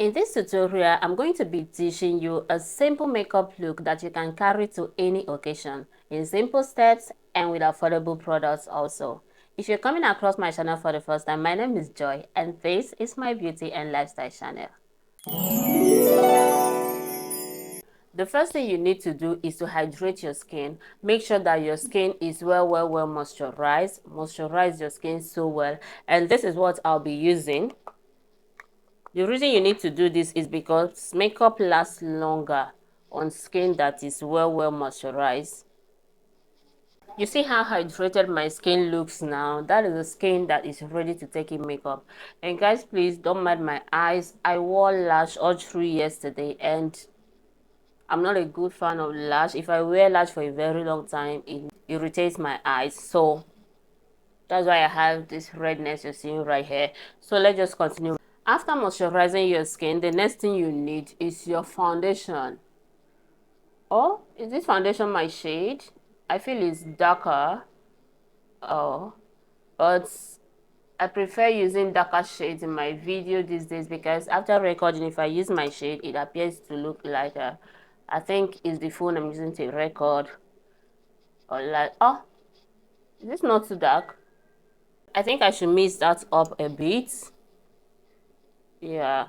In this tutorial, I'm going to be teaching you a simple makeup look that you can carry to any occasion in simple steps and with affordable products also. If you're coming across my channel for the first time, my name is Joy and this is my beauty and lifestyle channel. The first thing you need to do is to hydrate your skin. Make sure that your skin is well moisturized. Moisturize your skin so well. And this is what I'll be using. The reason you need to do this is because makeup lasts longer on skin that is well moisturized. You see how hydrated my skin looks now? That is the skin that is ready to take in makeup. And guys, please don't mind my eyes. I wore lash all through yesterday and I'm not a good fan of lash. If I wear lash for a very long time, it irritates my eyes. So that's why I have this redness you're seeing right here. So let's just continue. After moisturizing your skin, the next thing you need is your foundation. Oh, is this foundation my shade? I feel it's darker. Oh, but I prefer using darker shades in my video these days because after recording, if I use my shade, it appears to look lighter. I think it's the phone I'm using to record. Or like, oh, is this not too dark? I think I should mix that up a bit. Yeah,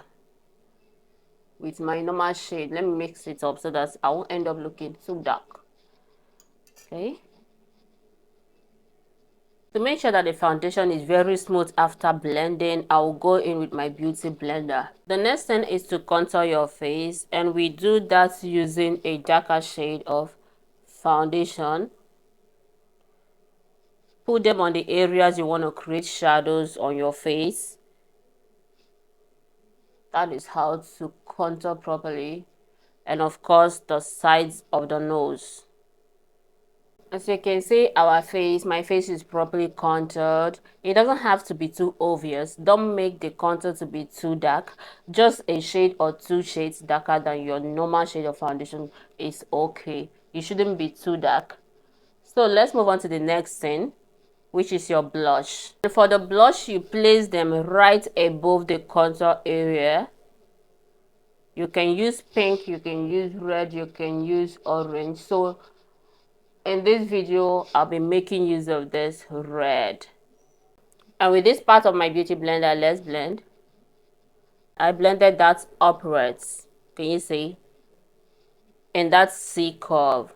with my normal shade. Let me mix it up so that I won't end up looking too dark. Okay. To make sure that the foundation is very smooth after blending, I will go in with my beauty blender. The next thing is to contour your face, and we do that using a darker shade of foundation. Put them on the areas you want to create shadows on your face. That is how to contour properly. And of course, the sides of the nose. As you can see, my face is properly contoured. It doesn't have to be too obvious. Don't make the contour to be too dark. Just a shade or two shades darker than your normal shade of foundation is okay. It shouldn't be too dark. So let's move on to the next thing, which is your blush. And for the blush, you place them right above the contour area. You can use pink, you can use red, you can use orange. So in this video, I'll be making use of this red. And with this part of my beauty blender, let's blend. I blended that upwards. Can you see? And that C curve.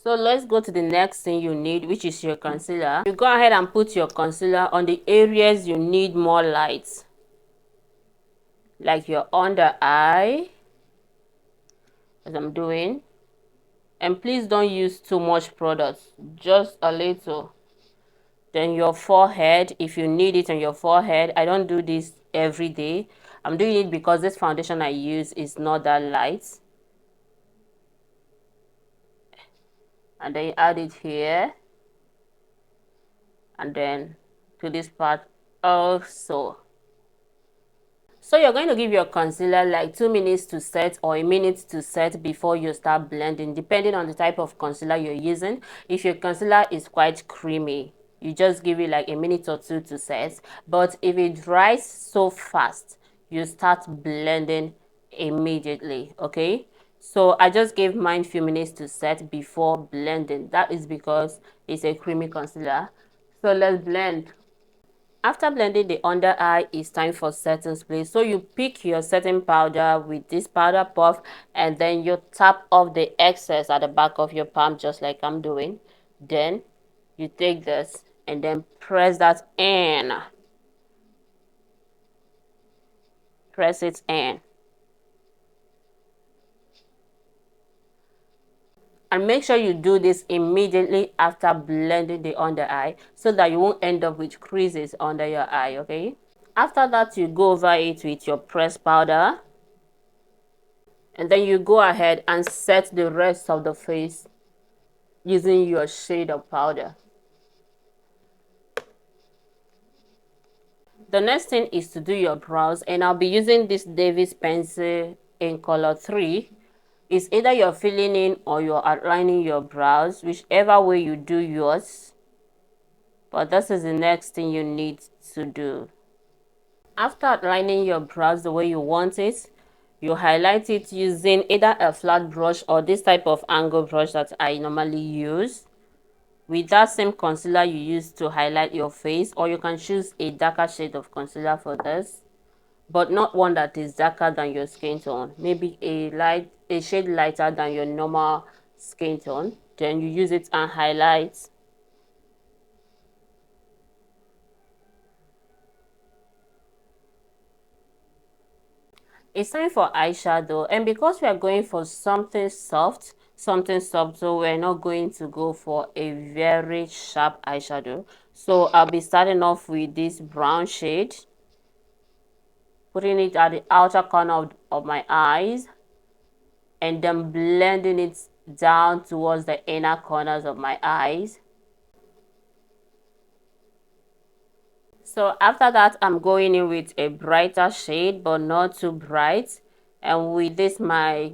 So let's go to the next thing you need, which is your concealer. You go ahead and put your concealer on the areas you need more light. Like your under eye, as I'm doing. And please don't use too much product, just a little. Then your forehead, if you need it on your forehead. I don't do this every day. I'm doing it because this foundation I use is not that light. And then you add it here. And then to this part also. So you're going to give your concealer like 2 minutes to set or a minute to set before you start blending, depending on the type of concealer you're using. If your concealer is quite creamy, you just give it like a minute or two to set. But if it dries so fast, you start blending immediately. Okay, so I just gave mine few minutes to set before blending. That is because it's a creamy concealer. So let's blend. After blending the under eye, it's time for setting spray. So you pick your setting powder with this powder puff and then you tap off the excess at the back of your palm just like I'm doing. Then you take this and then press that in. Press it in. And make sure you do this immediately after blending the under eye so that you won't end up with creases under your eye, okay? After that, you go over it with your pressed powder. And then you go ahead and set the rest of the face using your shade of powder. The next thing is to do your brows, and I'll be using this Davis pencil in color 3. It's either you're filling in or you're outlining your brows, whichever way you do yours. But this is the next thing you need to do. After outlining your brows the way you want it, you highlight it using either a flat brush or this type of angle brush that I normally use, with that same concealer you use to highlight your face, or you can choose a darker shade of concealer for this, but not one that is darker than your skin tone. Maybe a shade lighter than your normal skin tone. Then you use it and highlight. It's time for eyeshadow, and because we are going for something soft, so we're not going to go for a very sharp eyeshadow. So I'll be starting off with this brown shade, putting it at the outer corner of my eyes, and then blending it down towards the inner corners of my eyes. So after that, I'm going in with a brighter shade, but not too bright, and with this my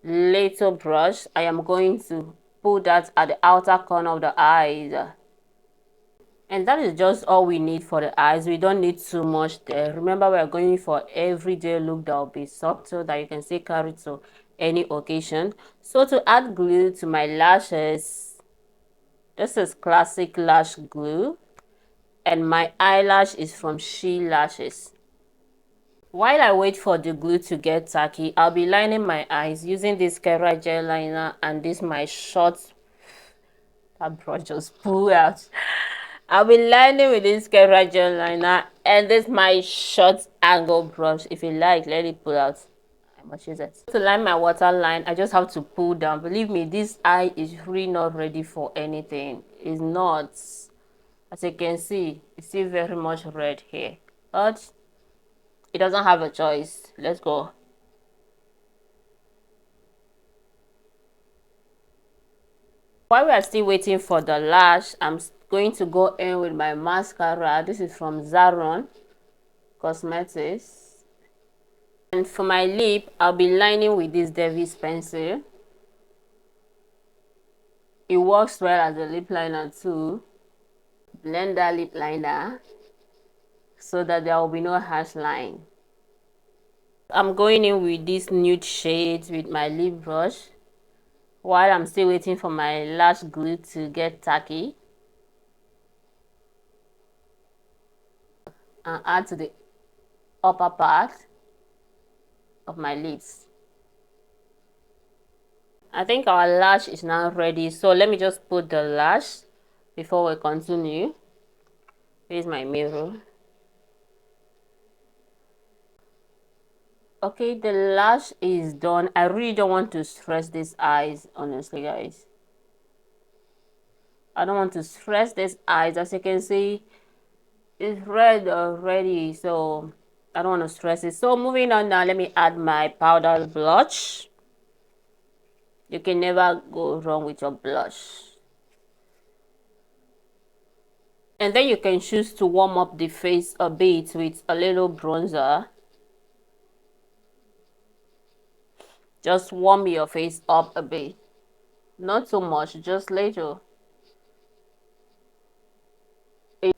little brush, I am going to put that at the outer corner of the eyes. And that is just all we need for the eyes. We don't need too much there. Remember, we are going for everyday look that will be subtle, that you can still carry to any occasion. So to add glue to my lashes, this is classic lash glue, and my eyelash is from She Lashes. While I wait for the glue to get tacky, I'll be lining my eyes using this Kera gel liner and this my short, that brush just pull out. I'll be lining with this Kera gel liner and this my short angle brush. If you like, let it pull out. I must use it. To line my waterline, I just have to pull down. Believe me, this eye is really not ready for anything. It's not. As you can see, it's still very much red here. But it doesn't have a choice. Let's go. While we are still waiting for the lash, I'm going to go in with my mascara. This is from Zaron Cosmetics. And for my lip, I'll be lining with this Davis pencil. It works well as a lip liner too. Blend that lip liner so that there will be no harsh line. I'm going in with this nude shade with my lip brush while I'm still waiting for my lash glue to get tacky, and add to the upper part of my lips. I think our lash is now ready, so let me just put the lash before we continue. Here's my mirror. Okay, the lash is done. I really don't want to stress these eyes, honestly, guys. I don't want to stress these eyes. As you can see, it's red already, so I don't want to stress it. So moving on now, let me add my powder blush. You can never go wrong with your blush. And then you can choose to warm up the face a bit with a little bronzer. Just warm your face up a bit. Not too much, just little.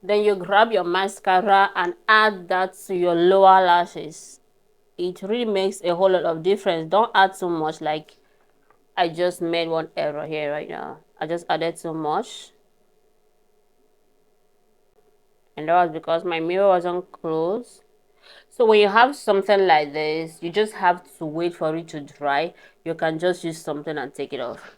Then you grab your mascara and add that to your lower lashes. It really makes a whole lot of difference. Don't add too much, like I just made one error here right now. I just added too much. And that was because my mirror wasn't closed. So when you have something like this, you just have to wait for it to dry. You can just use something and take it off.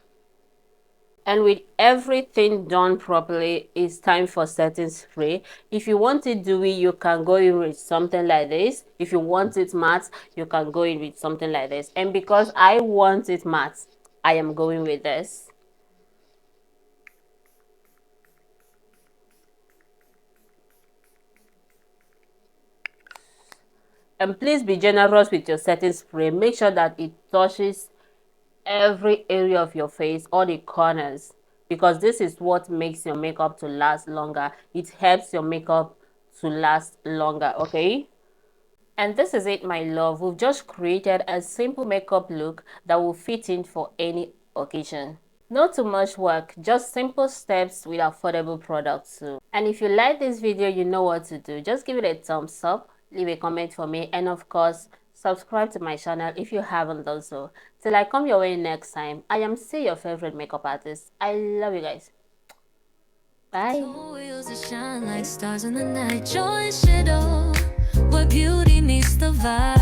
And with everything done properly, it's time for setting spray. If you want it dewy, you can go in with something like this. If you want it matte, you can go in with something like this. And because I want it matte, I am going with this. And please be generous with your setting spray. Make sure that it touches every area of your face, all the corners, because this is what makes your makeup to last longer. It helps your makeup to last longer. Okay, and this is it, my love. We've just created a simple makeup look that will fit in for any occasion. Not too much work, just simple steps with affordable products too. And if you like this video, you know what to do. Just give it a thumbs up, leave a comment for me, and of course, subscribe to my channel if you haven't done so. Till I come your way next time, I am still your favorite makeup artist. I love you guys. Bye. Wheels that shine like stars in the night, joy and shadow, where beauty meets the vibe.